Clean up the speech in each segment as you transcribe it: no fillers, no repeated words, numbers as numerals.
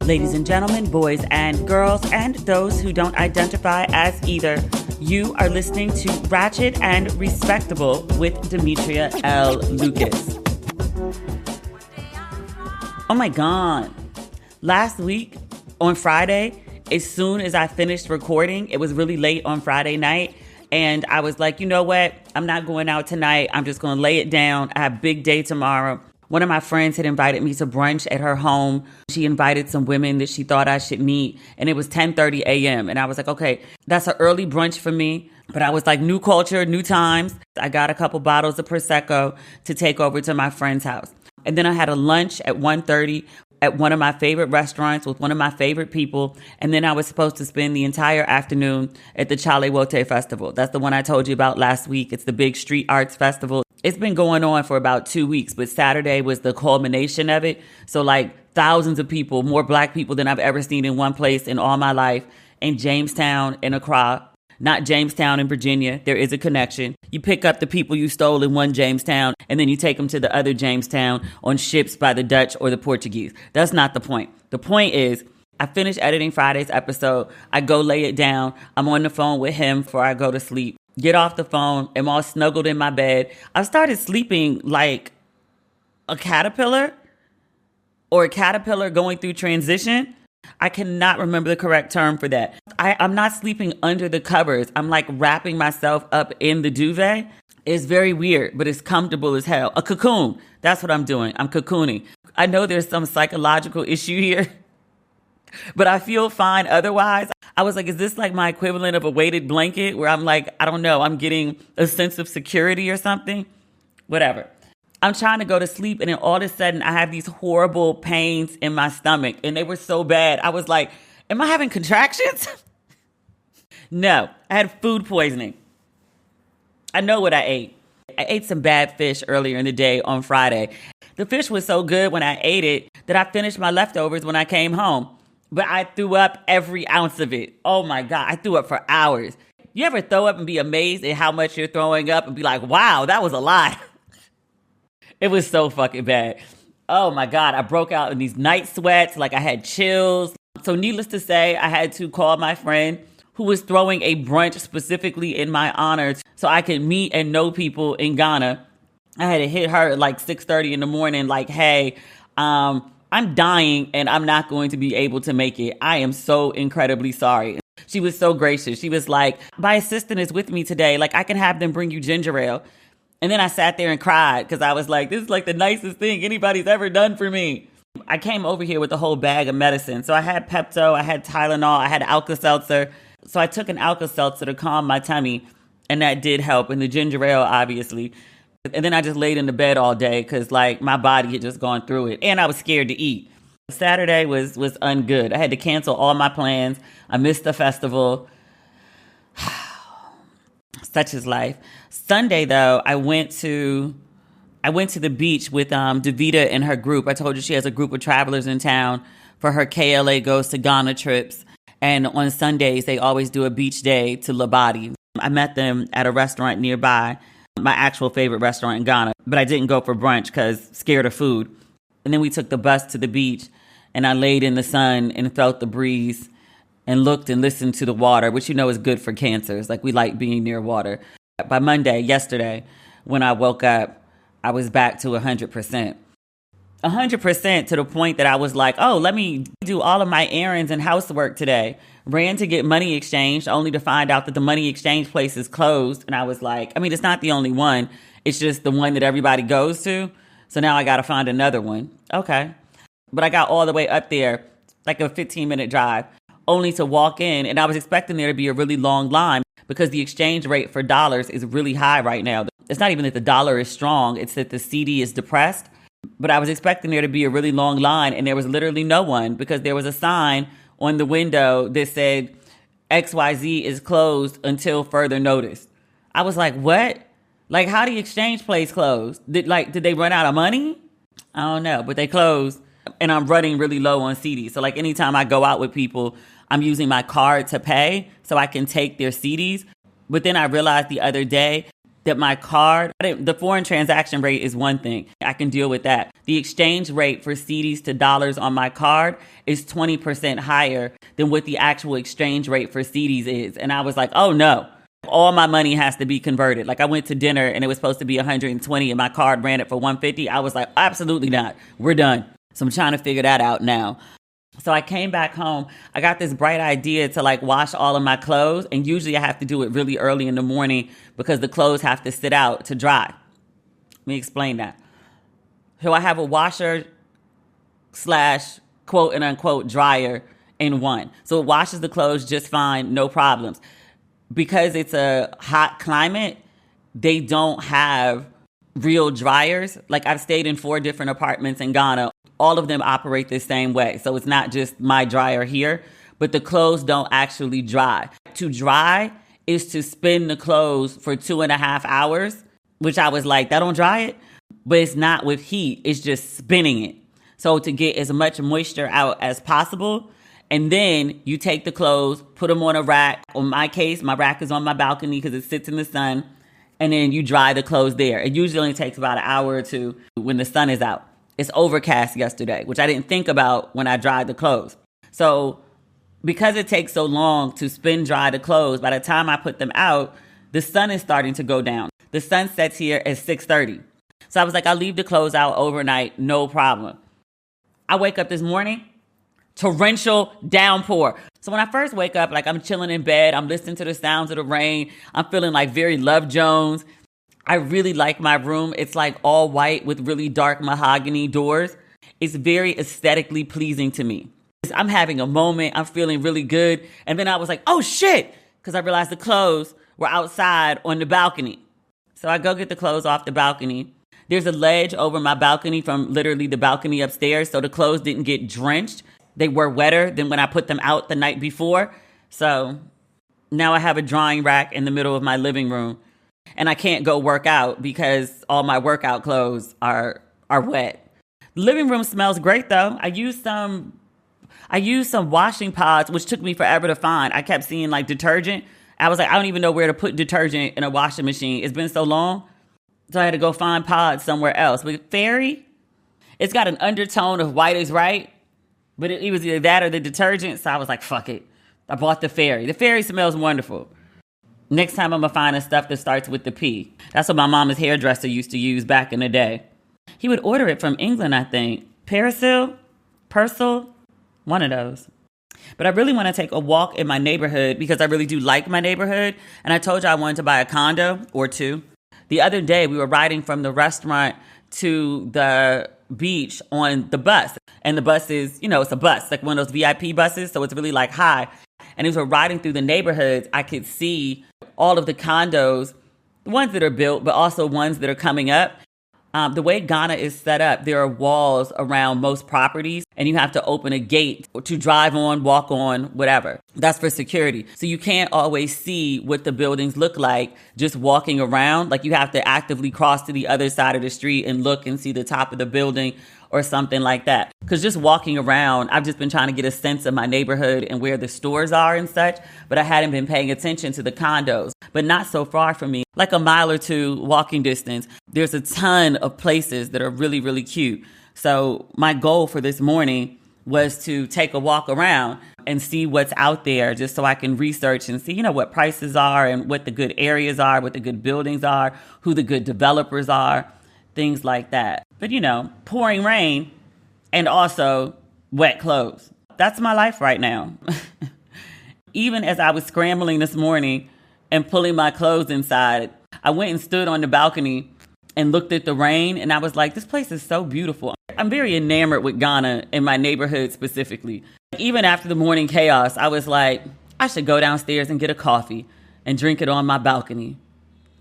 Ladies and gentlemen, boys and girls, and those who don't identify as either, you are listening to Ratchet and Respectable with Demetria L. Lucas. Oh my God. Last week on Friday, as soon as I finished recording, it was really late on Friday night, and I was like, you know what? I'm not going out tonight. I'm just going to lay it down. I have a big day tomorrow. One of my friends had invited me to brunch at her home. She invited some women that she thought I should meet, and it was 10:30 a.m. And I was like, okay, that's an early brunch for me. But I was like, new culture, new times. I got a couple bottles of Prosecco to take over to my friend's house. And then I had a lunch at 1:30 at one of my favorite restaurants with one of my favorite people. And then I was supposed to spend the entire afternoon at the Chalewote Festival. That's the one I told you about last week. It's the big street arts festival. It's been going on for about 2 weeks, but Saturday was the culmination of it. So like thousands of people, more black people than I've ever seen in one place in all my life, in Jamestown and Accra. Not Jamestown in Virginia. There is a connection. You pick up the people you stole in one Jamestown, and then you take them to the other Jamestown on ships by the Dutch or the Portuguese. That's not the point. The point is, I finished editing Friday's episode. I go lay it down. I'm on the phone with him before I go to sleep. Get off the phone. I'm all snuggled in my bed. I started sleeping like a caterpillar or a caterpillar going through transition. I cannot remember the correct term for that. I'm not sleeping under the covers. I'm like wrapping myself up in the duvet. It's very weird, but it's comfortable as hell. A cocoon. That's what I'm doing. I'm cocooning. I know there's some psychological issue here, but I feel fine otherwise. I was like, is this like my equivalent of a weighted blanket where I'm like, I don't know, I'm getting a sense of security or something? Whatever. I'm trying to go to sleep, and then all of a sudden I have these horrible pains in my stomach, and they were so bad. I was like, am I having contractions? No, I had food poisoning. I know what I ate. I ate some bad fish earlier in the day on Friday. The fish was so good when I ate it that I finished my leftovers when I came home. But I threw up every ounce of it. Oh my God, I threw up for hours. You ever throw up and be amazed at how much you're throwing up and be like, wow, that was a lot? It was so fucking bad. Oh my God, I broke out in these night sweats, like I had chills. So needless to say, I had to call my friend who was throwing a brunch specifically in my honor so I could meet and know people in Ghana. I had to hit her at like 6:30 in the morning, like, hey, I'm dying and I'm not going to be able to make it. I am so incredibly sorry. She was so gracious. She was like, my assistant is with me today. Like, I can have them bring you ginger ale. And then I sat there and cried because I was like, this is like the nicest thing anybody's ever done for me. I came over here with a whole bag of medicine. So I had Pepto, I had Tylenol, I had Alka-Seltzer. So I took an Alka-Seltzer to calm my tummy, and that did help. And the ginger ale, obviously. And then I just laid in the bed all day because like my body had just gone through it, and I was scared to eat. Saturday was ungood. I had to cancel all my plans. I missed the festival. Such is life. Sunday though, I went to the beach with Davita and her group. I told you she has a group of travelers in town for her KLA Goes to Ghana trips. And on Sundays, they always do a beach day to Labadi. I met them at a restaurant nearby, my actual favorite restaurant in Ghana. But I didn't go for brunch because scared of food. And then we took the bus to the beach, and I laid in the sun and felt the breeze and looked and listened to the water, which you know is good for cancers. Like, we like being near water. By Monday, yesterday, when I woke up, I was back to 100%. 100% to the point that I was like, oh, let me do all of my errands and housework today. Ran to get money exchanged, only to find out that the money exchange place is closed. And I was like, I mean, it's not the only one. It's just the one that everybody goes to. So now I got to find another one. Okay. But I got all the way up there, like a 15-minute drive, only to walk in. And I was expecting there to be a really long line because the exchange rate for dollars is really high right now. It's not even that the dollar is strong. It's that the CD is depressed. But I was expecting there to be a really long line, and there was literally no one because there was a sign on the window that said XYZ is closed until further notice. I was like, what? Like, how the exchange place closed? Did they run out of money? I don't know, but they closed, and I'm running really low on CDs. So like anytime I go out with people, I'm using my card to pay so I can take their CDs. But then I realized the other day that my card, the foreign transaction rate is one thing. I can deal with that. The exchange rate for CDs to dollars on my card is 20% higher than what the actual exchange rate for CDs is. And I was like, oh no, all my money has to be converted. Like I went to dinner and it was supposed to be 120 and my card ran it for 150. I was like, absolutely not. We're done. So I'm trying to figure that out now. So I came back home. I got this bright idea to like wash all of my clothes. And usually I have to do it really early in the morning because the clothes have to sit out to dry. Let me explain that. So I have a washer / quote and unquote dryer in one. So it washes the clothes just fine, no problems. Because it's a hot climate, they don't have real dryers. Like I've stayed in 4 different apartments in Ghana. All of them operate the same way. So it's not just my dryer here, but the clothes don't actually dry. To dry is to spin the clothes for 2.5 hours, which I was like, that don't dry it. But it's not with heat. It's just spinning it. So to get as much moisture out as possible. And then you take the clothes, put them on a rack. In my case, my rack is on my balcony because it sits in the sun. And then you dry the clothes there. It usually only takes about an hour or two when the sun is out. It's overcast yesterday, which I didn't think about when I dried the clothes. So because it takes so long to spin dry the clothes, by the time I put them out, the sun is starting to go down. The sun sets here at 6:30. So I was like, I'll leave the clothes out overnight, no problem. I wake up this morning, torrential downpour. So when I first wake up, like I'm chilling in bed, I'm listening to the sounds of the rain. I'm feeling like very Love Jones. I really like my room. It's like all white with really dark mahogany doors. It's very aesthetically pleasing to me. I'm having a moment. I'm feeling really good. And then I was like, oh shit, because I realized the clothes were outside on the balcony. So I go get the clothes off the balcony. There's a ledge over my balcony from literally the balcony upstairs. So the clothes didn't get drenched. They were wetter than when I put them out the night before. So now I have a drying rack in the middle of my living room. And I can't go work out because all my workout clothes are wet. The living room smells great though. I used some washing pods, which took me forever to find. I kept seeing like detergent. I was like, I don't even know where to put detergent in a washing machine. It's been so long. So I had to go find pods somewhere else. But Fairy, it's got an undertone of white is right. But it was either that or the detergent. So I was like, fuck it. I bought the Fairy. The Fairy smells wonderful. Next time I'm going to find the stuff that starts with the P. That's what my mama's hairdresser used to use back in the day. He would order it from England, I think. Persil, one of those. But I really want to take a walk in my neighborhood because I really do like my neighborhood. And I told you I wanted to buy a condo or 2. The other day we were riding from the restaurant to the beach on the bus. And the bus is, it's a bus, like one of those VIP buses. So it's really like high. And as we're riding through the neighborhoods, I could see all of the condos, the ones that are built, but also ones that are coming up. The way Ghana is set up, there are walls around most properties, and you have to open a gate to drive on, walk on, whatever. That's for security. So you can't always see what the buildings look like just walking around. Like you have to actively cross to the other side of the street and look and see the top of the building or something like that. Because just walking around, I've just been trying to get a sense of my neighborhood and where the stores are and such, but I hadn't been paying attention to the condos. But not so far from me, like a mile or 2 walking distance, there's a ton of places that are really, really cute. So my goal for this morning was to take a walk around and see what's out there just so I can research and see, what prices are and what the good areas are, what the good buildings are, who the good developers are, things like that. But, pouring rain and also wet clothes. That's my life right now. Even as I was scrambling this morning and pulling my clothes inside, I went and stood on the balcony and looked at the rain. And I was like, this place is so beautiful. I'm very enamored with Ghana and my neighborhood specifically. Even after the morning chaos, I was like, I should go downstairs and get a coffee and drink it on my balcony.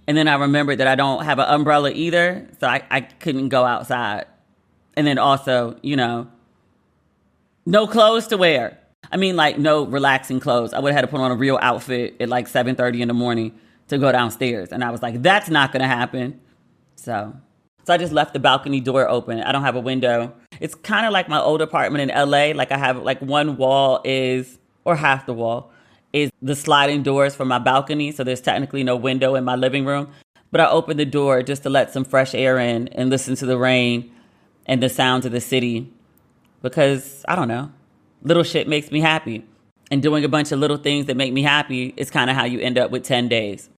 And then I remembered that I don't have an umbrella either, so I couldn't go outside. And then also, no clothes to wear. I mean, like, no relaxing clothes. I would have had to put on a real outfit at like 7:30 in the morning to go downstairs. And I was like, that's not going to happen. So I just left the balcony door open. I don't have a window. It's kind of like my old apartment in LA. Like I have like one wall or half the wall is the sliding doors for my balcony. So there's technically no window in my living room. but I opened the door just to let some fresh air in and listen to the rain and the sounds of the city because, I don't know, little shit makes me happy. And doing a bunch of little things that make me happy is kind of how you end up with 10 days.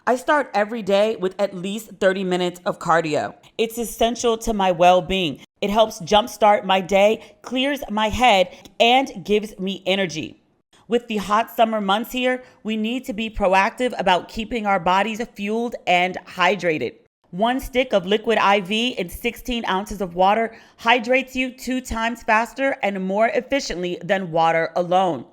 I start every day with at least 30 minutes of cardio. It's essential to my well-being. It helps jumpstart my day, clears my head, and gives me energy. With the hot summer months here, we need to be proactive about keeping our bodies fueled and hydrated. 1 stick of liquid IV and 16 ounces of water hydrates you 2 times faster and more efficiently than water alone.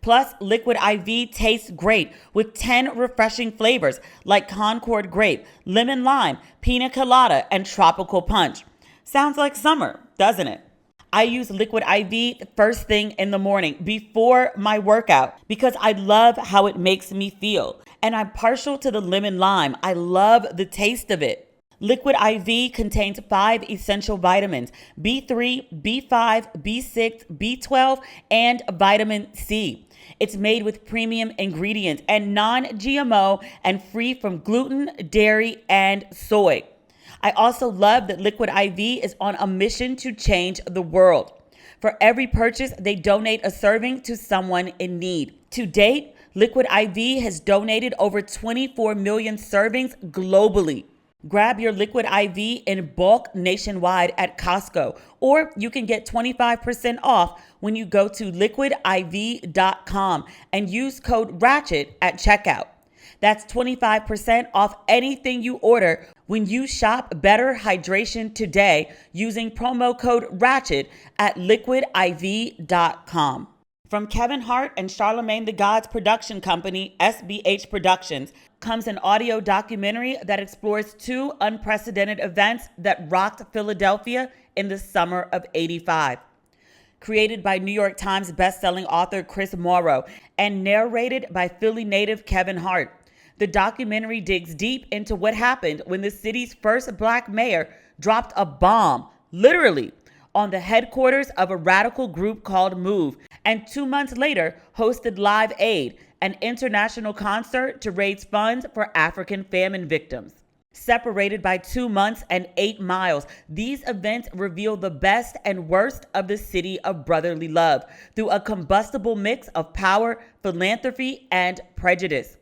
Plus, liquid IV tastes great with 10 refreshing flavors like Concord grape, lemon lime, pina colada, and tropical punch. Sounds like summer, doesn't it? I use liquid IV first thing in the morning before my workout because I love how it makes me feel. And I'm partial to the lemon lime. I love the taste of it. Liquid IV contains 5 essential vitamins, B3, B5, B6, B12, and vitamin C. It's made with premium ingredients and non-GMO and free from gluten, dairy, and soy. I also love that Liquid IV is on a mission to change the world. For every purchase, they donate a serving to someone in need. To date, Liquid IV has donated over 24 million servings globally. Grab your Liquid IV in bulk nationwide at Costco, or you can get 25% off when you go to liquidiv.com and use code RATCHET at checkout. That's 25% off anything you order when you shop Better Hydration today using promo code RATCHET at liquidiv.com. From Kevin Hart and Charlemagne the God's production company, SBH Productions, comes an audio documentary that explores 2 unprecedented events that rocked Philadelphia in the summer of '85. Created by New York Times bestselling author Chris Morrow and narrated by Philly native Kevin Hart, the documentary digs deep into what happened when the city's first Black mayor dropped a bomb, literally, on the headquarters of a radical group called MOVE, and 2 months later hosted Live Aid, an international concert to raise funds for African famine victims. Separated by 2 months and 8 miles, these events reveal the best and worst of the city of brotherly love through a combustible mix of power, philanthropy, and prejudice.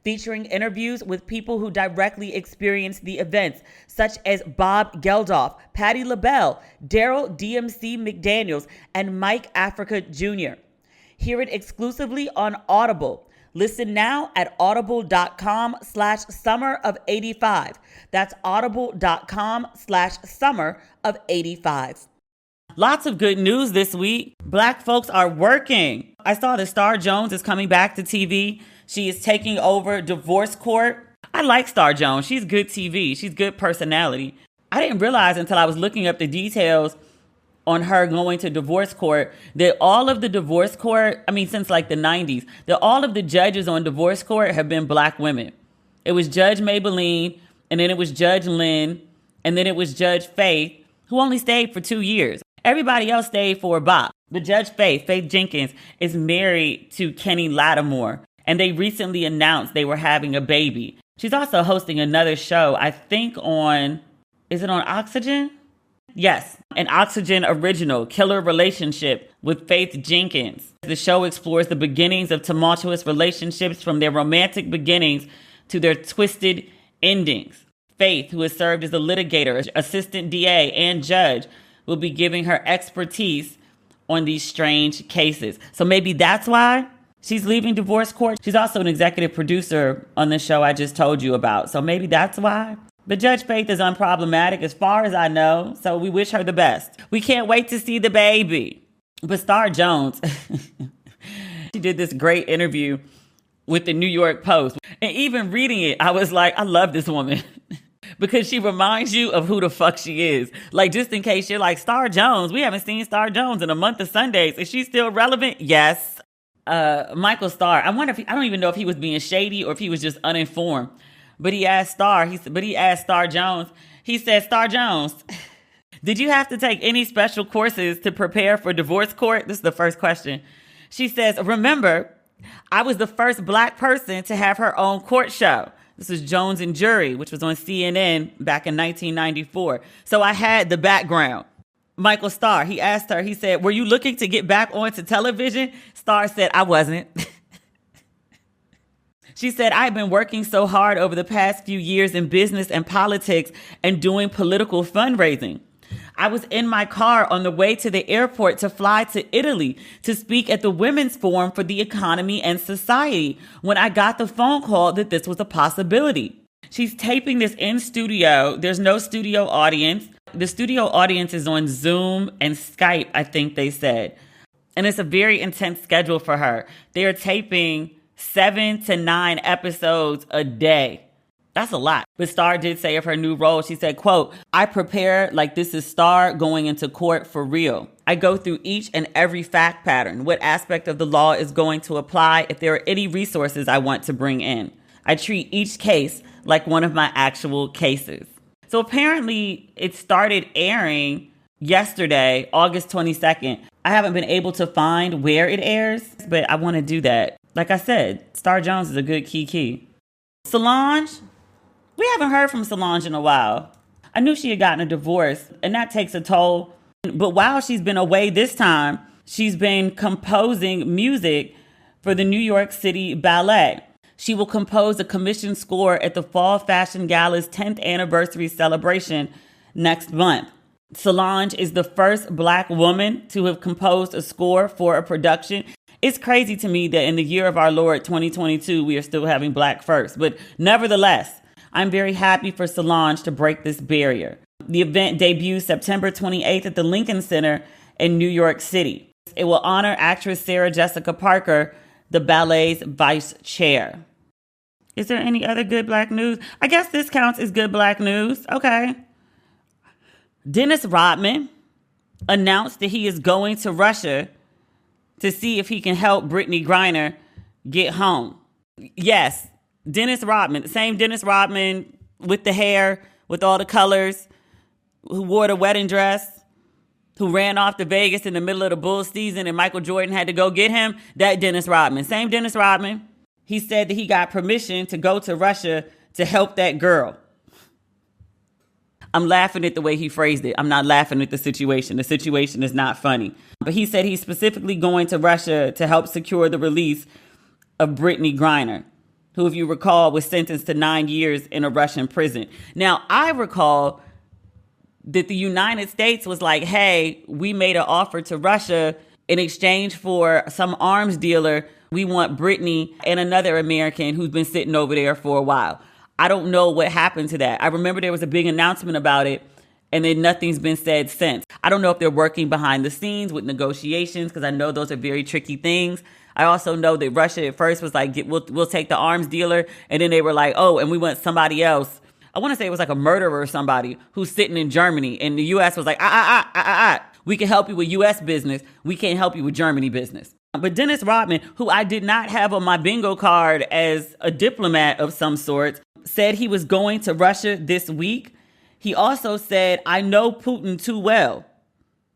Featuring interviews with people who directly experienced the events, such as Bob Geldof, Patti LaBelle, Daryl DMC McDaniels, and Mike Africa Jr. Hear it exclusively on Audible. Listen now at audible.com/summer of 85. That's audible.com/summer of 85. Lots of good news this week. Black folks are working. I saw that Star Jones is coming back to TV. She is taking over divorce court. I like Star Jones. She's good TV. She's good personality. I didn't realize until I was looking up the details on her going to divorce court that all of the divorce court, since like the 90s, that all of the judges on divorce court have been Black women. It was Judge Maybelline, and then it was Judge Lynn, and then it was Judge Faith, who only stayed for 2 years. Everybody else stayed for a bop. But Judge Faith Jenkins, is married to Kenny Lattimore, and they recently announced they were having a baby. She's also hosting another show, I think is it on Oxygen? Yes, an Oxygen original, Killer Relationship with Faith Jenkins. The show explores the beginnings of tumultuous relationships from their romantic beginnings to their twisted endings. Faith, who has served as a litigator, assistant DA, and judge, will be giving her expertise on these strange cases. So maybe that's why she's leaving divorce court. She's also an executive producer on the show I just told you about. So maybe that's why. But Judge Faith is unproblematic as far as I know, so we wish her the best. We can't wait to see the baby. But Star Jones, she did this great interview with the New York Post. And even reading it, I was like, I love this woman. Because she reminds you of who the fuck she is. Like, just in case you're like, Star Jones, we haven't seen Star Jones in a month of Sundays. Is she still relevant? Yes. Michael Starr, I don't even know if he was being shady or if he was just uninformed. But he asked Star Jones, he said, Star Jones, did you have to take any special courses to prepare for divorce court? This is the first question. She says, remember, I was the first Black person to have her own court show. This was Jones and Jury, which was on CNN back in 1994. So I had the background. Michael Starr, he asked her, he said, were you looking to get back onto television? Starr said, I wasn't. She said, I've been working so hard over the past few years in business and politics and doing political fundraising. I was in my car on the way to the airport to fly to Italy to speak at the Women's Forum for the Economy and Society when I got the phone call that this was a possibility. She's taping this in studio. There's no studio audience. The studio audience is on Zoom and Skype, I think they said. And it's a very intense schedule for her. They are taping 7 to 9 episodes a day. That's a lot. But Starr did say of her new role, she said, quote, I prepare like this is Starr going into court for real. I go through each and every fact pattern, what aspect of the law is going to apply, if there are any resources I want to bring in. I treat each case like one of my actual cases. So apparently it started airing yesterday, August 22nd. I haven't been able to find where it airs, but I want to do that. Like I said, Star Jones is a good key. Solange. We haven't heard from Solange in a while. I knew she had gotten a divorce, and that takes a toll. But while she's been away this time, she's been composing music for the New York City Ballet. She will compose a commissioned score at the Fall Fashion Gala's 10th anniversary celebration next month. Solange is the first Black woman to have composed a score for a production. It's crazy to me that in the year of our Lord 2022, we are still having Black first. But nevertheless, I'm very happy for Solange to break this barrier. The event debuts September 28th at the Lincoln Center in New York City. It will honor actress Sarah Jessica Parker, the ballet's vice chair. Is there any other good Black news? I guess this counts as good Black news. Okay. Dennis Rodman announced that he is going to Russia to see if he can help Brittany Griner get home. Yes. Dennis Rodman, the same Dennis Rodman with the hair, with all the colors, who wore the wedding dress, who ran off to Vegas in the middle of the Bulls season and Michael Jordan had to go get him, that Dennis Rodman. Same Dennis Rodman. He said that he got permission to go to Russia to help that girl. I'm laughing at the way he phrased it. I'm not laughing at the situation. The situation is not funny. But he said he's specifically going to Russia to help secure the release of Brittany Griner, who, if you recall, was sentenced to 9 years in a Russian prison. Now, I recall that the United States was like, hey, we made an offer to Russia in exchange for some arms dealer. We want Brittany and another American who's been sitting over there for a while. I don't know what happened to that. I remember there was a big announcement about it, and then nothing's been said since. I don't know if they're working behind the scenes with negotiations, because I know those are very tricky things. I also know that Russia at first was like, we'll take the arms dealer. And then they were like, oh, and we want somebody else. I want to say it was like a murderer or somebody who's sitting in Germany. And the U.S. was like, we can help you with U.S. business. We can't help you with Germany business. But Dennis Rodman, who I did not have on my bingo card as a diplomat of some sort, said he was going to Russia this week. He also said, I know Putin too well,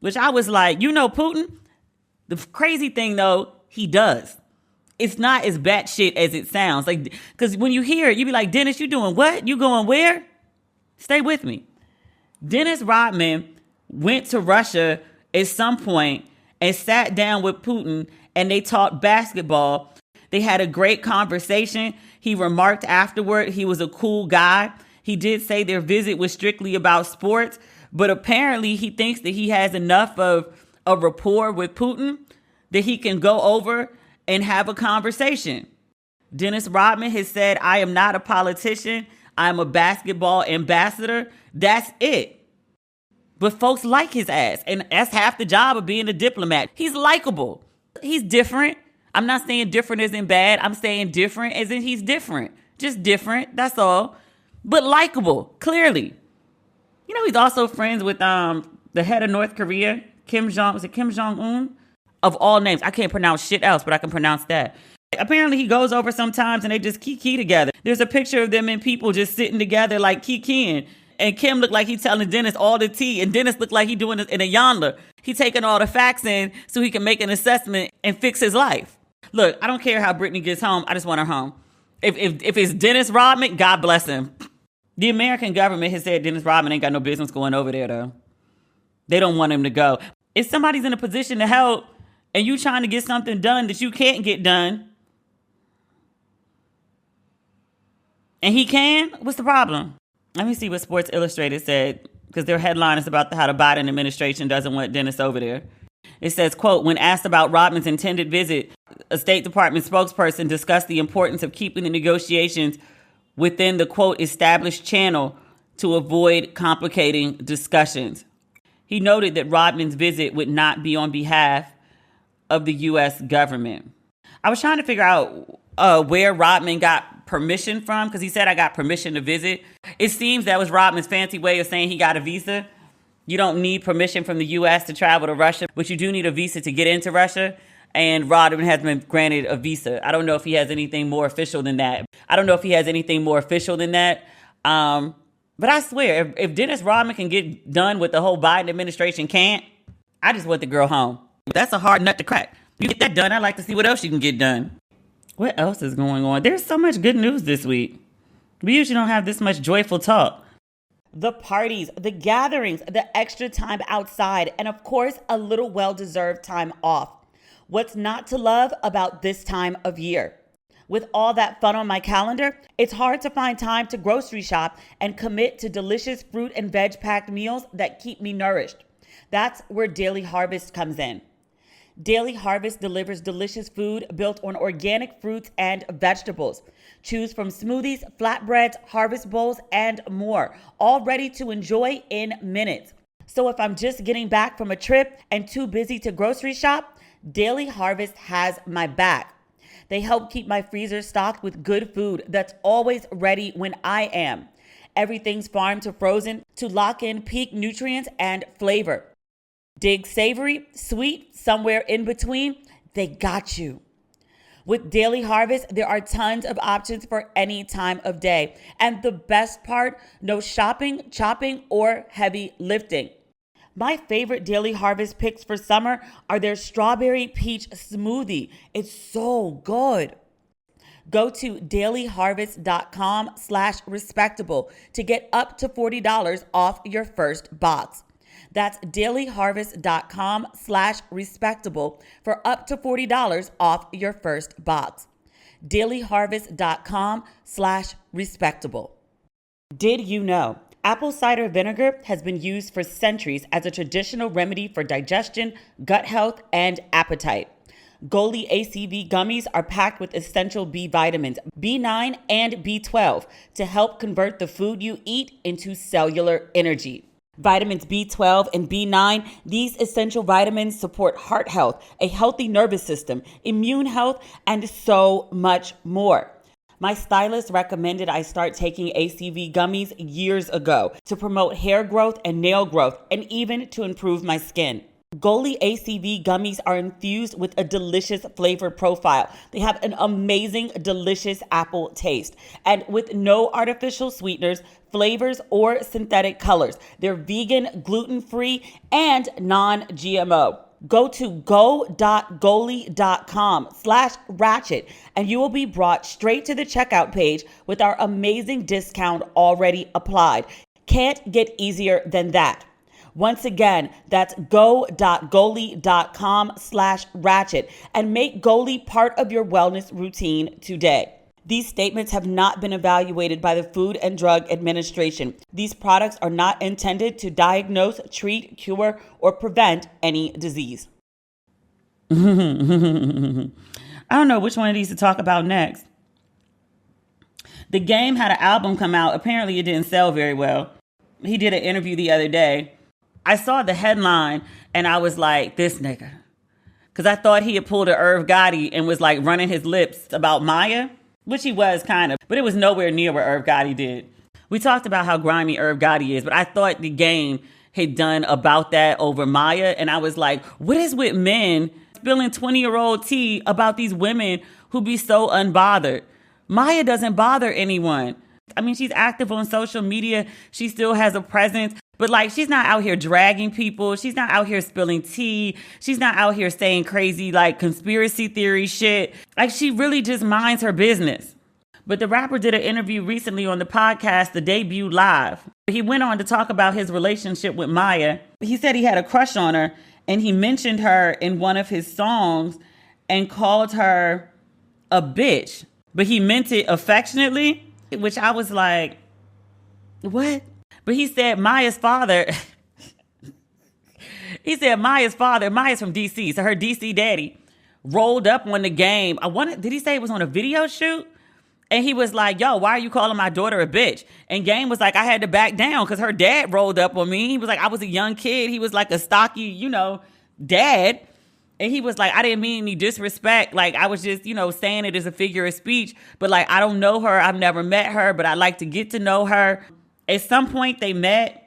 which I was like, you know Putin? The crazy thing, though, he does. It's not as batshit as it sounds. Like, because when you hear it, you be like, Dennis, you doing what? You going where? Stay with me. Dennis Rodman went to Russia at some point and sat down with Putin, and they talked basketball. They had a great conversation. He remarked afterward he was a cool guy. He did say their visit was strictly about sports, but apparently he thinks that he has enough of a rapport with Putin that he can go over and have a conversation. Dennis Rodman has said, I am not a politician. I'm a basketball ambassador. That's it. But folks like his ass. And that's half the job of being a diplomat. He's likable. He's different. I'm not saying different as in bad. I'm saying different as in he's different. Just different. That's all. But likable, clearly. You know, he's also friends with the head of North Korea, Kim Jong-un? Of all names. I can't pronounce shit else, but I can pronounce that. Apparently he goes over sometimes and they just kiki together. There's a picture of them and people just sitting together like kikiing. And Kim looked like he telling Dennis all the tea. And Dennis looked like he doing it in a yonder. He taking all the facts in so he can make an assessment and fix his life. Look, I don't care how Brittany gets home. I just want her home. If it's Dennis Rodman, God bless him. The American government has said Dennis Rodman ain't got no business going over there, though. They don't want him to go. If somebody's in a position to help and you trying to get something done that you can't get done, and he can, what's the problem? Let me see what Sports Illustrated said, because their headline is about how the Biden administration doesn't want Dennis over there. It says, quote, when asked about Rodman's intended visit, a State Department spokesperson discussed the importance of keeping the negotiations within the, quote, established channel to avoid complicating discussions. He noted that Rodman's visit would not be on behalf of the U.S. government. I was trying to figure out where Rodman got permission from, because he said, I got permission to visit. It seems that was Rodman's fancy way of saying he got a visa. You don't need permission from the U.S. to travel to Russia, but you do need a visa to get into Russia. And Rodman has been granted a visa. I don't know if he has anything more official than that. But I swear, if Dennis Rodman can get done what the whole Biden administration can't, I just want the girl home. That's a hard nut to crack. You get that done, I'd like to see what else you can get done. What else is going on? There's so much good news this week. We usually don't have this much joyful talk. The parties, the gatherings, the extra time outside, and of course, a little well-deserved time off. What's not to love about this time of year? With all that fun on my calendar, it's hard to find time to grocery shop and commit to delicious fruit and veg-packed meals that keep me nourished. That's where Daily Harvest comes in. Daily Harvest delivers delicious food built on organic fruits and vegetables. Choose from smoothies, flatbreads, harvest bowls, and more, all ready to enjoy in minutes. So if I'm just getting back from a trip and too busy to grocery shop, Daily Harvest has my back. They help keep my freezer stocked with good food that's always ready when I am. Everything's farm to frozen to lock in peak nutrients and flavor. Dig savory, sweet, somewhere in between, they got you. With Daily Harvest, there are tons of options for any time of day. And the best part, no shopping, chopping, or heavy lifting. My favorite Daily Harvest picks for summer are their strawberry peach smoothie. It's so good. Go to dailyharvest.com/respectable to get up to $40 off your first box. That's dailyharvest.com/respectable for up to $40 off your first box. dailyharvest.com/respectable. Did you know apple cider vinegar has been used for centuries as a traditional remedy for digestion, gut health, and appetite? Goli ACV gummies are packed with essential B vitamins, B9 and B12, to help convert the food you eat into cellular energy. Vitamins B12 and B9, these essential vitamins support heart health, a healthy nervous system, immune health, and so much more. My stylist recommended I start taking ACV gummies years ago to promote hair growth and nail growth, and even to improve my skin. Goli ACV gummies are infused with a delicious flavor profile. They have an amazing, delicious apple taste, and with no artificial sweeteners, flavors, or synthetic colors. They're vegan, gluten-free, and non-GMO. Go to go.goli.com/ratchet and you will be brought straight to the checkout page with our amazing discount already applied. Can't get easier than that. Once again, that's go.goli.com/ratchet and make Goli part of your wellness routine today. These statements have not been evaluated by the Food and Drug Administration. These products are not intended to diagnose, treat, cure, or prevent any disease. I don't know which one of these to talk about next. The Game had an album come out. Apparently it didn't sell very well. He did an interview the other day. I saw the headline and I was like, this nigga. Because I thought he had pulled a Irv Gotti and was like running his lips about Maya, which he was kind of, but it was nowhere near what Irv Gotti did. We talked about how grimy Irv Gotti is, but I thought the Game had done about that over Maya. And I was like, what is with men spilling 20-year-old tea about these women who be so unbothered? Maya doesn't bother anyone. I mean, she's active on social media. She still has a presence. But like, she's not out here dragging people. She's not out here spilling tea. She's not out here saying crazy like conspiracy theory shit. Like, she really just minds her business. But the rapper did an interview recently on the podcast, The Debut Live. He went on to talk about his relationship with Maya. He said he had a crush on her, and he mentioned her in one of his songs and called her a bitch. But he meant it affectionately, which I was like, what? But he said Maya's father... Maya's from DC, so her DC daddy rolled up on the game. Did he say it was on a video shoot? And he was like, yo, why are you calling my daughter a bitch? And Game was like, I had to back down because her dad rolled up on me. He was like, I was a young kid. He was like a stocky, dad. And he was like, I didn't mean any disrespect. Like, I was just, saying it as a figure of speech. But like, I don't know her. I've never met her, but I'd like to get to know her. At some point they met.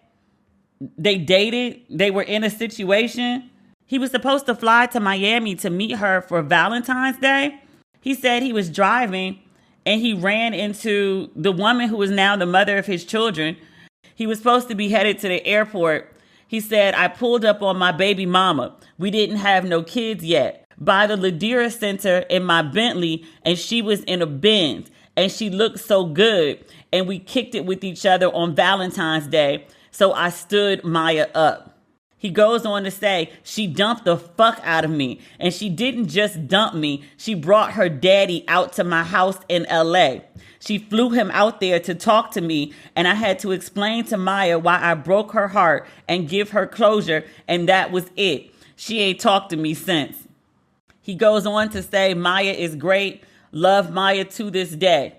They dated. They were in a situation. He was supposed to fly to Miami to meet her for Valentine's Day. He said he was driving and he ran into the woman who is now the mother of his children. He was supposed to be headed to the airport. He said, I pulled up on my baby mama. We didn't have no kids yet. By the Ladera Center in my Bentley, and she was in a Benz. And she looked so good. And we kicked it with each other on Valentine's Day. So I stood Maya up. He goes on to say, she dumped the fuck out of me. And she didn't just dump me. She brought her daddy out to my house in LA. She flew him out there to talk to me. And I had to explain to Maya why I broke her heart and give her closure. And that was it. She ain't talked to me since. He goes on to say, Maya is great. Love Maya to this day.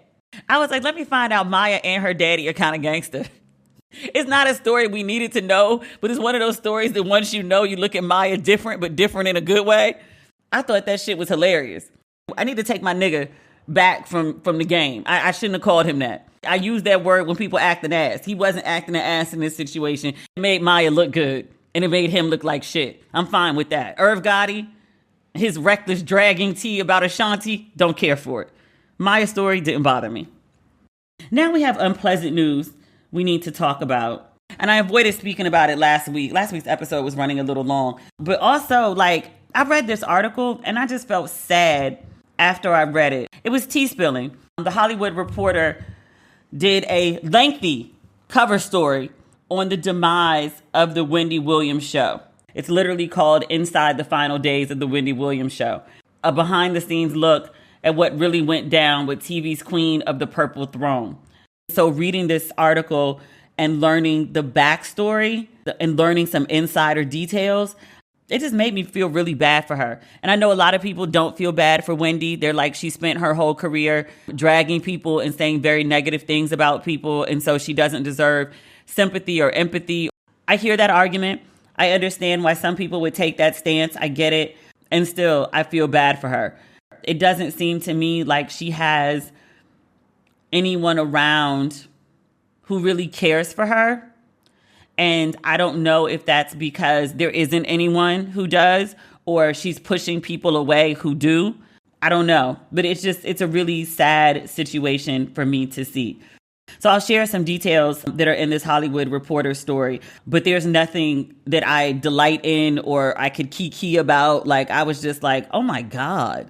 I was like, let me find out Maya and her daddy are kind of gangster. It's not a story we needed to know, but it's one of those stories that once you know, you look at Maya different, but different in a good way. I thought that shit was hilarious. I need to take my nigga back from the game. I shouldn't have called him that. I use that word when people act an ass. He wasn't acting an ass in this situation. It made Maya look good, and it made him look like shit. I'm fine with that. Irv Gotti, his reckless dragging tea about Ashanti, don't care for it. Maya's story didn't bother me. Now we have unpleasant news we need to talk about. And I avoided speaking about it last week. Last week's episode was running a little long. But also, I read this article and I just felt sad after I read it. It was tea spilling. The Hollywood Reporter did a lengthy cover story on the demise of the Wendy Williams Show. It's literally called Inside the Final Days of the Wendy Williams Show. A behind-the-scenes look at what really went down with TV's queen of the Purple Throne. So reading this article and learning the backstory and learning some insider details, it just made me feel really bad for her. And I know a lot of people don't feel bad for Wendy. They're like, she spent her whole career dragging people and saying very negative things about people. And so she doesn't deserve sympathy or empathy. I hear that argument. I understand why some people would take that stance. I get it. And still, I feel bad for her. It doesn't seem to me like she has anyone around who really cares for her. And I don't know if that's because there isn't anyone who does, or she's pushing people away who do. I don't know. But it's a really sad situation for me to see. So I'll share some details that are in this Hollywood Reporter story, but there's nothing that I delight in or I could kiki about. I was just like, oh my God.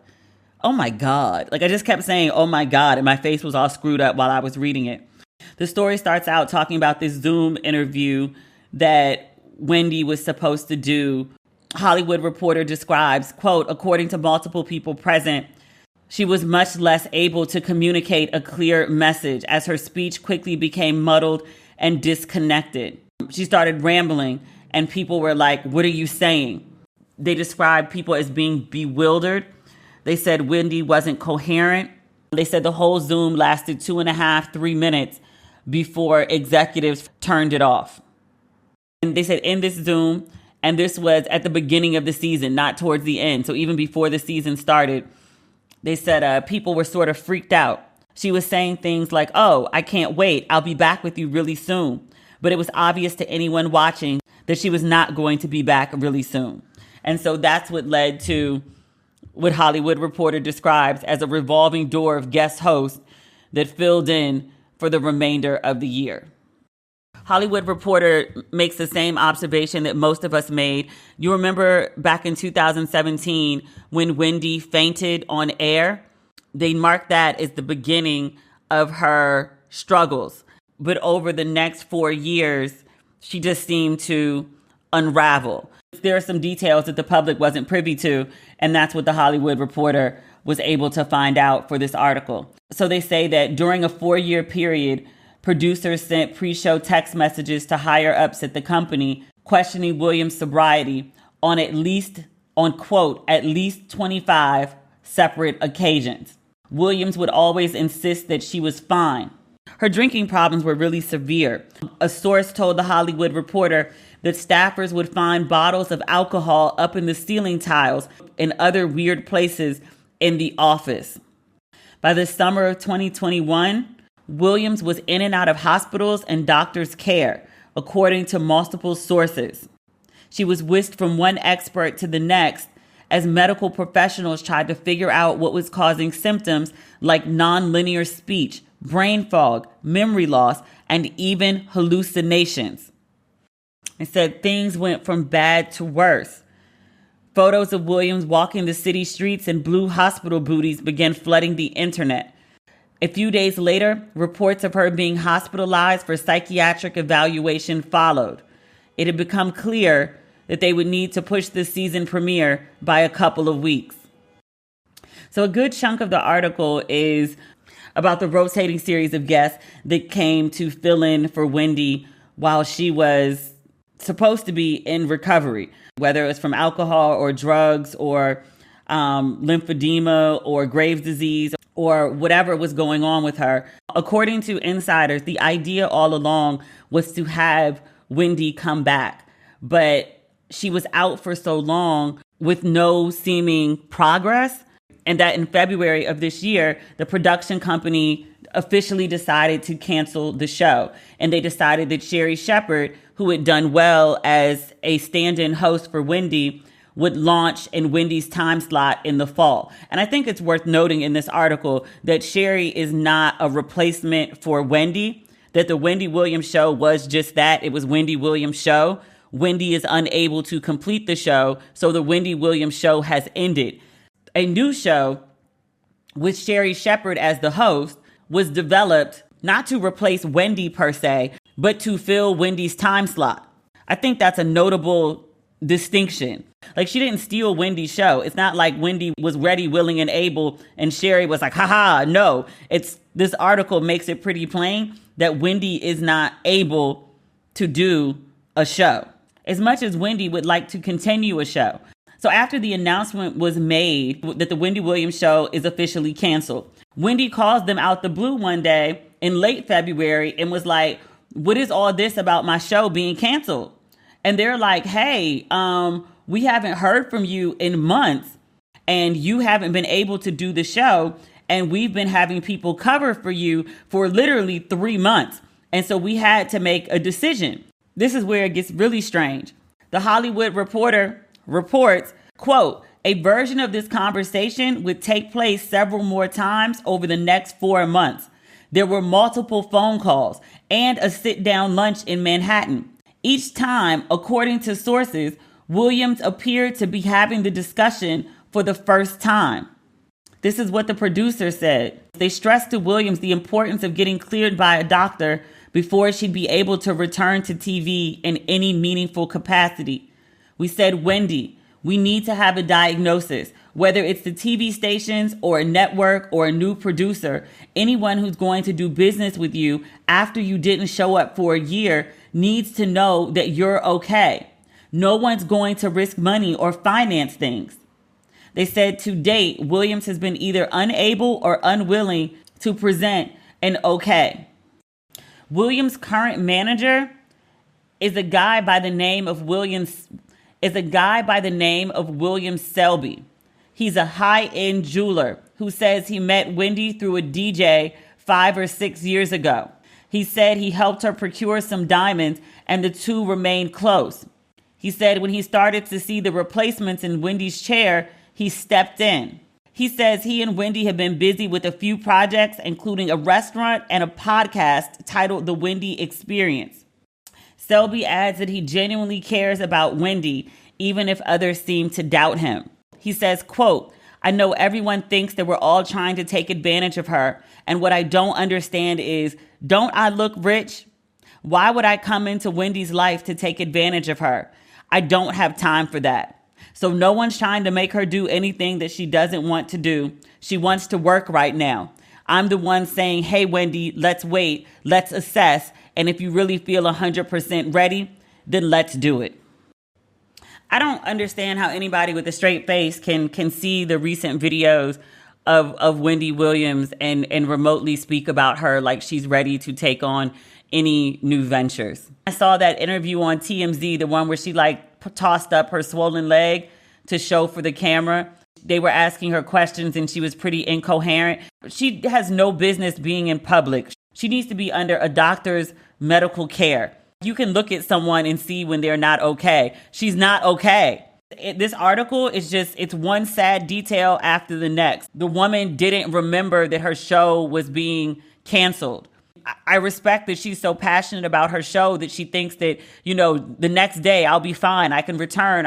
Oh my God. I just kept saying, oh my God. And my face was all screwed up while I was reading it. The story starts out talking about this Zoom interview that Wendy was supposed to do. Hollywood Reporter describes, quote, according to multiple people present, she was much less able to communicate a clear message as her speech quickly became muddled and disconnected. She started rambling and people were like, what are you saying? They described people as being bewildered. They said Wendy wasn't coherent. They said the whole Zoom lasted 2.5, 3 minutes before executives turned it off. And they said in this Zoom, and this was at the beginning of the season, not towards the end. So even before the season started, they said people were sort of freaked out. She was saying things like, oh, I can't wait. I'll be back with you really soon. But it was obvious to anyone watching that she was not going to be back really soon. And so that's what led to what Hollywood Reporter describes as a revolving door of guest hosts that filled in for the remainder of the year. Hollywood Reporter makes the same observation that most of us made. You remember back in 2017 when Wendy fainted on air? They marked that as the beginning of her struggles. But over the next 4 years, she just seemed to unravel. There are some details that the public wasn't privy to, and that's what the Hollywood Reporter was able to find out for this article. So they say that during a 4-year period, producers sent pre-show text messages to higher ups at the company questioning Williams' sobriety on quote, at least 25 separate occasions. Williams would always insist that she was fine. Her drinking problems were really severe. A source told the Hollywood Reporter that staffers would find bottles of alcohol up in the ceiling tiles and other weird places in the office. By the summer of 2021, Williams was in and out of hospitals and doctors' care, according to multiple sources. She was whisked from one expert to the next as medical professionals tried to figure out what was causing symptoms like nonlinear speech, brain fog, memory loss, and even hallucinations. It said things went from bad to worse. Photos of Williams walking the city streets in blue hospital booties began flooding the internet. A few days later, reports of her being hospitalized for psychiatric evaluation followed. It had become clear that they would need to push the season premiere by a couple of weeks. So a good chunk of the article is about the rotating series of guests that came to fill in for Wendy while she was supposed to be in recovery, whether it was from alcohol or drugs or lymphedema or Graves' disease or whatever was going on with her. According to insiders, the idea all along was to have Wendy come back, but she was out for so long with no seeming progress, and that in February of this year, the production company officially decided to cancel the show. And they decided that Sherri Shepherd, who had done well as a stand-in host for Wendy, would launch in Wendy's time slot in the fall. And I think it's worth noting in this article that Sherri is not a replacement for Wendy, that the Wendy Williams Show was just that. It was Wendy Williams Show. Wendy is unable to complete the show, so the Wendy Williams Show has ended. A new show with Sherri Shepherd as the host was developed not to replace Wendy per se, but to fill Wendy's time slot. I think that's a notable distinction. Like, she didn't steal Wendy's show. It's not like Wendy was ready, willing, and able, and Sherri was like, haha, no. This article makes it pretty plain that Wendy is not able to do a show, as much as Wendy would like to continue a show. So after the announcement was made that the Wendy Williams Show is officially canceled, Wendy calls them out the blue one day in late February and was like, what is all this about my show being canceled? And they're like, hey, we haven't heard from you in months and you haven't been able to do the show. And we've been having people cover for you for literally 3 months. And so we had to make a decision. This is where it gets really strange. The Hollywood Reporter reports, quote, a version of this conversation would take place several more times over the next 4 months. There were multiple phone calls and a sit-down lunch in Manhattan. Each time, according to sources, Williams appeared to be having the discussion for the first time. This is what the producer said. They stressed to Williams the importance of getting cleared by a doctor before she'd be able to return to TV in any meaningful capacity. We said, Wendy, we need to have a diagnosis, whether it's the TV stations or a network or a new producer. Anyone who's going to do business with you after you didn't show up for a year needs to know that you're okay. No one's going to risk money or finance things. They said to date, Williams has been either unable or unwilling to present an okay. Williams' current manager is a guy by the name of William Selby. He's a high-end jeweler who says he met Wendy through a DJ 5 or 6 years ago. He said he helped her procure some diamonds and the two remained close. He said when he started to see the replacements in Wendy's chair, he stepped in. He says he and Wendy have been busy with a few projects, including a restaurant and a podcast titled The Wendy Experience. Selby adds that he genuinely cares about Wendy, even if others seem to doubt him. He says, quote, I know everyone thinks that we're all trying to take advantage of her. And what I don't understand is, don't I look rich? Why would I come into Wendy's life to take advantage of her? I don't have time for that. So no one's trying to make her do anything that she doesn't want to do. She wants to work right now. I'm the one saying, hey, Wendy, let's wait, let's assess. And if you really feel 100% ready, then let's do it. I don't understand how anybody with a straight face can see the recent videos of Wendy Williams and remotely speak about her like she's ready to take on any new ventures. I saw that interview on TMZ, the one where she tossed up her swollen leg to show for the camera. They were asking her questions and she was pretty incoherent. She has no business being in public. She needs to be under a doctor's medical care. You can look at someone and see when they're not okay. She's not okay. This article is it's one sad detail after the next. The woman didn't remember that her show was being canceled. I respect that she's so passionate about her show that she thinks that, the next day I'll be fine. I can return.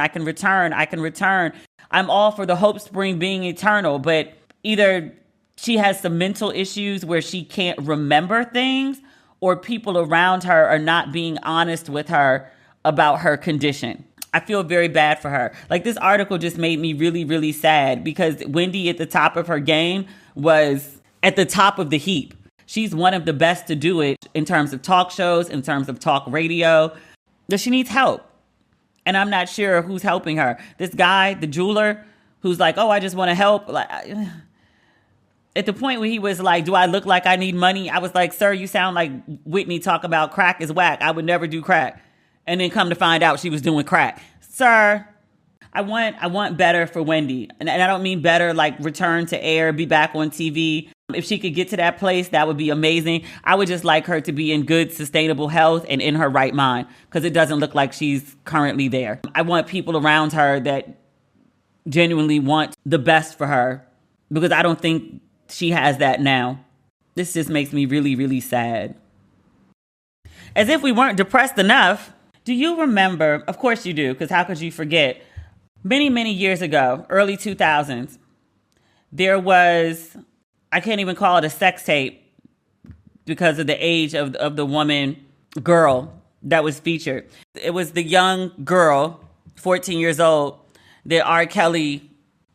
I'm all for the hope spring being eternal, but either she has some mental issues where she can't remember things, or people around her are not being honest with her about her condition. I feel very bad for her. This article just made me really, really sad because Wendy at the top of her game was at the top of the heap. She's one of the best to do it in terms of talk shows, in terms of talk radio. But she needs help. And I'm not sure who's helping her. This guy, the jeweler, who's like, oh, I just want to help. At the point where he was like, do I look like I need money? I was like, sir, you sound like Whitney talk about crack is whack. I would never do crack. And then come to find out she was doing crack. Sir, I want better for Wendy. And I don't mean better like return to air, be back on TV. If she could get to that place, that would be amazing. I would just like her to be in good, sustainable health and in her right mind, because it doesn't look like she's currently there. I want people around her that genuinely want the best for her, because I don't think she has that now. This just makes me really, really sad. As if we weren't depressed enough, do you remember, of course you do, because how could you forget, many, many years ago, early 2000s, there was, I can't even call it a sex tape because of the age of the girl that was featured. It was the young girl, 14 years old, that R. Kelly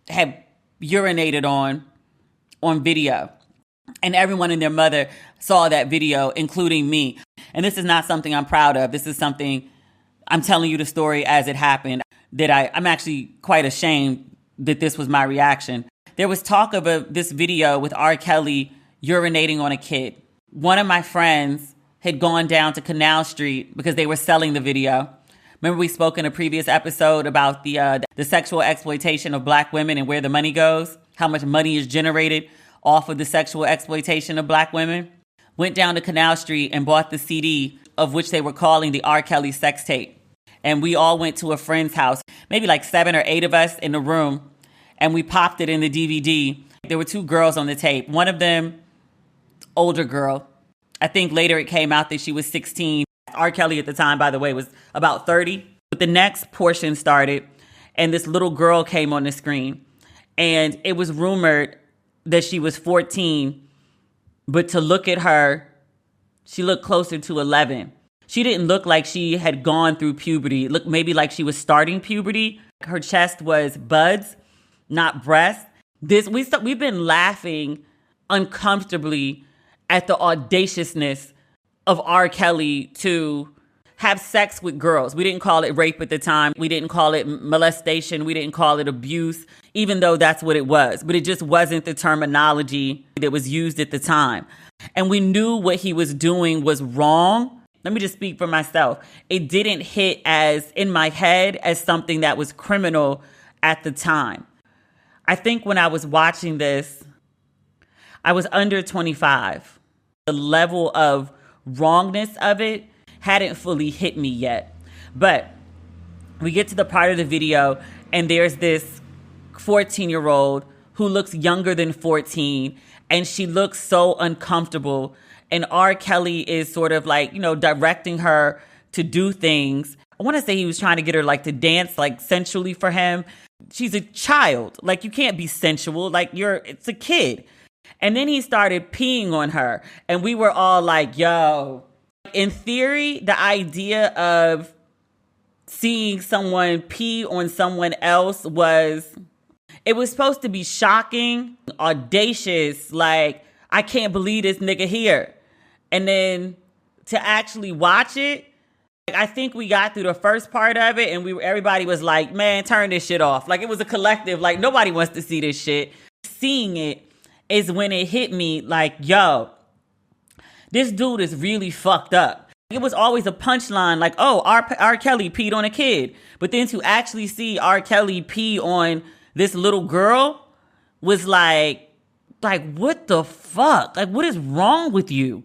had urinated on video. And everyone and their mother saw that video, including me. And this is not something I'm proud of. This is something, I'm telling you the story as it happened, that I'm actually quite ashamed that this was my reaction. There was talk of this video with R. Kelly urinating on a kid. One of my friends had gone down to Canal Street because they were selling the video. Remember we spoke in a previous episode about the sexual exploitation of Black women and where the money goes, how much money is generated off of the sexual exploitation of Black women. Went down to Canal Street and bought the CD of which they were calling the R. Kelly sex tape. And we all went to a friend's house, maybe like 7 or 8 of us in the room, and we popped it in the DVD. There were 2 girls on the tape. One of them, older girl. I think later it came out that she was 16. R. Kelly at the time, by the way, was about 30. But the next portion started, and this little girl came on the screen. And it was rumored that she was 14, but to look at her, she looked closer to 11. She didn't look like she had gone through puberty. It looked maybe like she was starting puberty. Her chest was buds, not breasts. We've been laughing uncomfortably at the audaciousness of R. Kelly to have sex with girls. We didn't call it rape at the time. We didn't call it molestation. We didn't call it abuse, even though that's what it was. But it just wasn't the terminology that was used at the time. And we knew what he was doing was wrong. Let me just speak for myself. It didn't hit as in my head as something that was criminal at the time. I think when I was watching this, I was under 25. The level of wrongness of it hadn't fully hit me yet. But we get to the part of the video and there's this 14-year-old who looks younger than 14, and she looks so uncomfortable. And R. Kelly is sort of like, directing her to do things. I want to say he was trying to get her like to dance like sensually for him. She's a child. Like, you can't be sensual. Like, it's a kid. And then he started peeing on her. And we were all like, yo. In theory, the idea of seeing someone pee on someone else it was supposed to be shocking, audacious, like, I can't believe this nigga here. And then to actually watch it, I think we got through the first part of it and everybody was like, man, turn this shit off. Like, it was a collective, like, nobody wants to see this shit. Seeing it is when it hit me like, yo, this dude is really fucked up. It was always a punchline like, oh, R. Kelly peed on a kid. But then to actually see R. Kelly pee on this little girl was like, what the fuck? Like, what is wrong with you?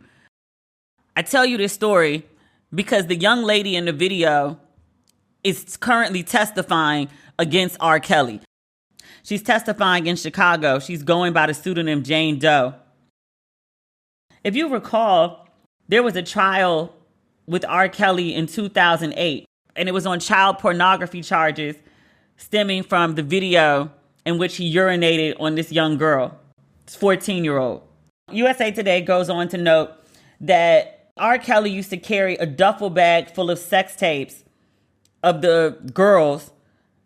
I tell you this story because the young lady in the video is currently testifying against R. Kelly. She's testifying in Chicago. She's going by the pseudonym Jane Doe. If you recall, there was a trial with R. Kelly in 2008, and it was on child pornography charges stemming from the video in which he urinated on this young girl, this 14-year-old. USA Today goes on to note that R. Kelly used to carry a duffel bag full of sex tapes of the girls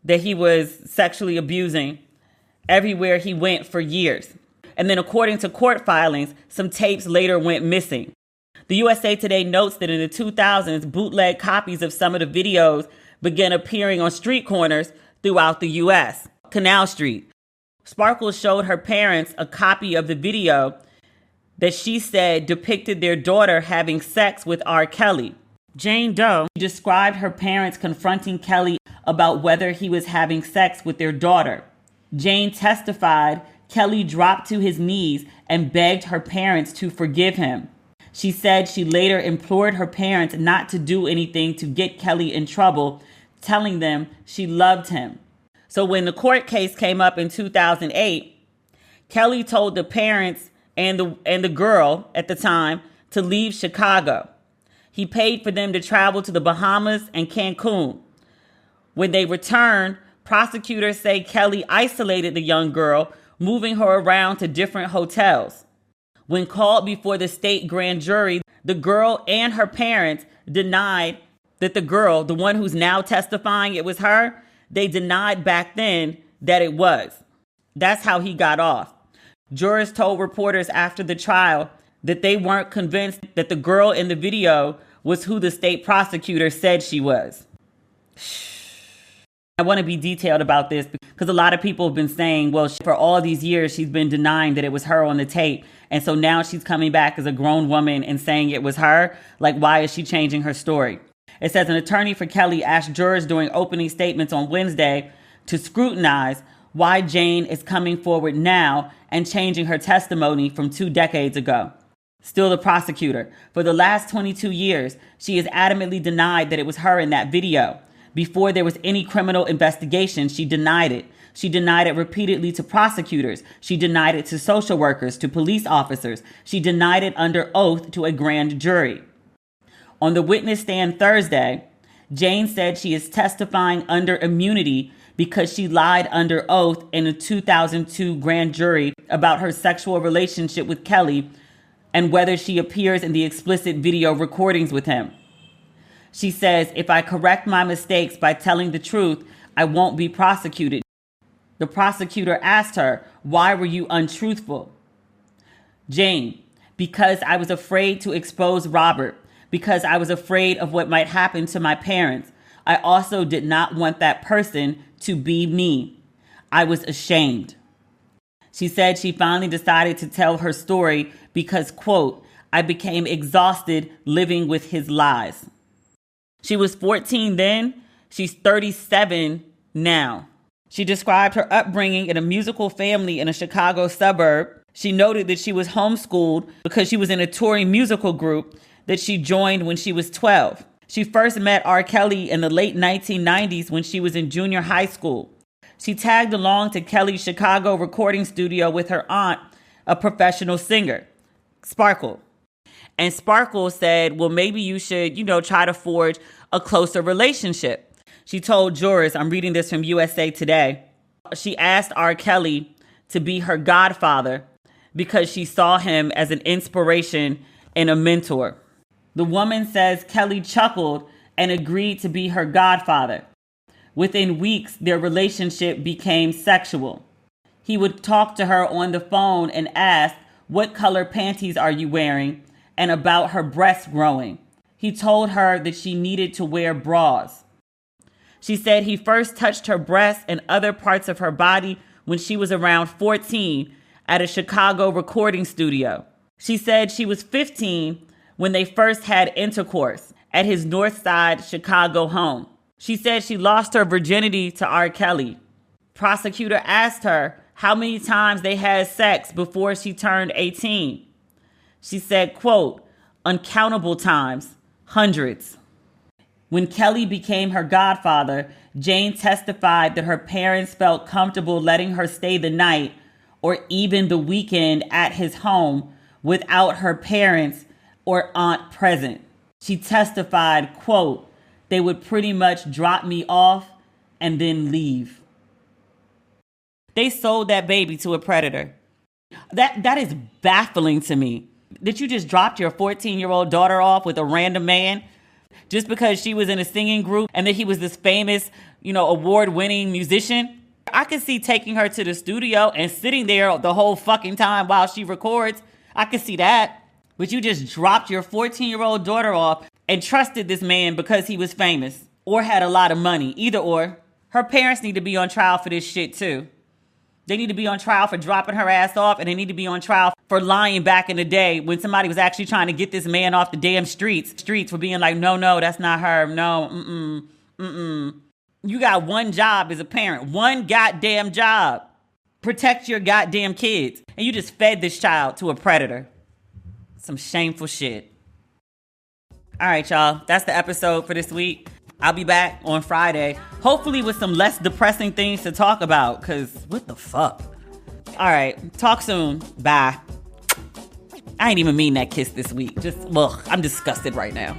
that he was sexually abusing everywhere he went for years. And then according to court filings, some tapes later went missing. The USA Today notes that in the 2000s, bootleg copies of some of the videos began appearing on street corners throughout the U.S. Canal Street. Sparkle showed her parents a copy of the video that she said depicted their daughter having sex with R. Kelly. Jane Doe described her parents confronting Kelly about whether he was having sex with their daughter. Jane testified Kelly dropped to his knees and begged her parents to forgive him. She said she later implored her parents not to do anything to get Kelly in trouble, telling them she loved him. So when the court case came up in 2008, Kelly told the parents and the girl at the time to leave Chicago. He paid for them to travel to the Bahamas and Cancun. When they returned, prosecutors say Kelly isolated the young girl, moving her around to different hotels. When called before the state grand jury, the girl and her parents denied that the girl, the one who's now testifying it was her, they denied back then that it was. That's how he got off. Jurors told reporters after the trial that they weren't convinced that the girl in the video was who the state prosecutor said she was. I want to be detailed about this because a lot of people have been saying, well, for all these years, she's been denying that it was her on the tape. And so now she's coming back as a grown woman and saying it was her. Like, why is she changing her story? It says an attorney for Kelly asked jurors during opening statements on Wednesday to scrutinize why Jane is coming forward now and changing her testimony from 2 decades ago. Still the prosecutor. For the last 22 years, she has adamantly denied that it was her in that video. Before there was any criminal investigation, she denied it. She denied it repeatedly to prosecutors. She denied it to social workers, to police officers. She denied it under oath to a grand jury. On the witness stand Thursday, Jane said she is testifying under immunity because she lied under oath in a 2002 grand jury about her sexual relationship with Kelly and whether she appears in the explicit video recordings with him. She says, if I correct my mistakes by telling the truth, I won't be prosecuted. The prosecutor asked her, why were you untruthful? Jane, because I was afraid to expose Robert, because I was afraid of what might happen to my parents. I also did not want that person to be me. I was ashamed. She said she finally decided to tell her story because, quote, I became exhausted living with his lies. She was 14 then. She's 37 now. She described her upbringing in a musical family in a Chicago suburb. She noted that she was homeschooled because she was in a touring musical group that she joined when she was 12. She first met R. Kelly in the late 1990s when she was in junior high school. She tagged along to Kelly's Chicago recording studio with her aunt, a professional singer, Sparkle. And Sparkle said, well, maybe you should, try to forge a closer relationship. She told jurors, I'm reading this from USA Today, she asked R. Kelly to be her godfather because she saw him as an inspiration and a mentor. The woman says Kelly chuckled and agreed to be her godfather. Within weeks, their relationship became sexual. He would talk to her on the phone and ask, what color panties are you wearing? And about her breasts growing. He told her that she needed to wear bras. She said he first touched her breasts and other parts of her body when she was around 14 at a Chicago recording studio. She said she was 15 when they first had intercourse at his North Side Chicago home. She said she lost her virginity to R. Kelly. Prosecutor asked her how many times they had sex before she turned 18. She said, quote, uncountable times, hundreds. When Kelly became her godfather, Jane testified that her parents felt comfortable letting her stay the night or even the weekend at his home without her parents or aunt present. She testified, quote, they would pretty much drop me off and then leave. They sold that baby to a predator. That is baffling to me. That you just dropped your 14-year-old daughter off with a random man just because she was in a singing group and that he was this famous, award-winning musician. I could see taking her to the studio and sitting there the whole fucking time while she records. I could see that. But you just dropped your 14-year-old daughter off and trusted this man because he was famous or had a lot of money. Either or. Her parents need to be on trial for this shit too. They need to be on trial for dropping her ass off, and they need to be on trial for lying back in the day when somebody was actually trying to get this man off the damn streets for being like, no, that's not her. No, You got one job as a parent, one goddamn job. Protect your goddamn kids. And you just fed this child to a predator. Some shameful shit. All right, y'all. That's the episode for this week. I'll be back on Friday, hopefully with some less depressing things to talk about, because what the fuck? All right, talk soon. Bye. I ain't even mean that kiss this week. I'm disgusted right now.